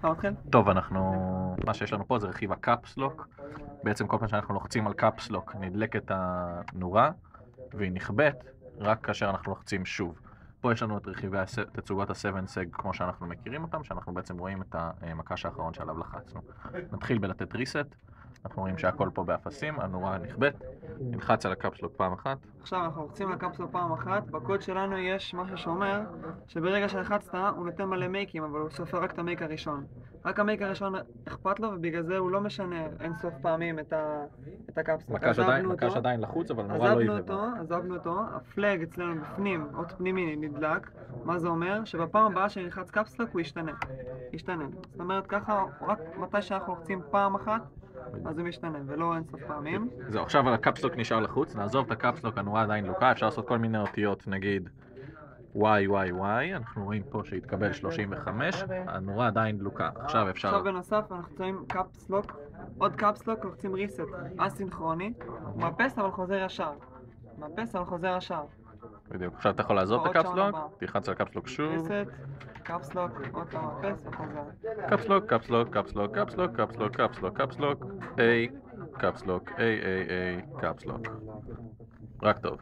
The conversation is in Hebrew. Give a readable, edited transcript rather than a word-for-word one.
אתה מתחיל? טוב, מה שיש לנו פה זה רכיב הקאפסלוק. בעצם כל פעם שאנחנו לוחצים על קאפסלוק נדלקת הנורה, והיא נכבאת רק כאשר אנחנו לוחצים שוב. פה יש לנו את רכיבי תצוגות ה-7 seg כמו שאנחנו מכירים אותם, שאנחנו בעצם רואים את המקש האחרון שעליו לחצנו. נתחיל בלתת reset, אנחנו רואים שהכל פה באפסים, הנורה נכבאת, נלחץ על הקאפסלוק פעם אחת. עכשיו אנחנו לוחצים על הקפסולה פעם אחת, בקוד שלנו יש משהו שאומר שברגע שלחצת הוא נותן מלא מייקים, אבל הוא סופר רק את המייק הראשון. רק המייק הראשון אכפת לו, ובגלל זה הוא לא משנה אין סוף פעמים את הקפסולה. מקש עדיין לחוץ, אבל נורא לא יבבה. עזבנו אותו, הפלאג אצלנו בפנים, אות פנימי נדלק. מה זה אומר? שבפעם הבאה שנלחץ קפסלוק הוא ישתנה. זאת אומרת ככה, רק מתי שאנחנו לוחצים פעם אחת, אז הוא משתנה, ולא אין סוף פעמים. זהו, עכשיו הקאפסלוק נשאר לחוץ, נעזוב את הקאפסלוק, הנורה עדיין דלוקה, אפשר לעשות כל מיני אותיות, נגיד YYY, אנחנו רואים פה שהתקבל 35, הנורה עדיין דלוקה. עכשיו בנוסף אנחנו צריכים קאפסלוק, עוד קאפסלוק, לוחצים ריסט אסינכרוני, הוא מאפס אבל חוזר ישר. בדיוק, עכשיו אתה יכול לעזוב את הקאפסלוק, תלחץ על הקאפסלוק שוב. ריסט, קאפסלוק, עוד פעם מאפס וחוזר. קאפסלוק, קאפסלוק, קאפסלוק, קאפסלוק, קאפסלוק, קאפסלוק, קאפסלוק, A, קאפסלוק, A, קאפסלוק. רק טוב.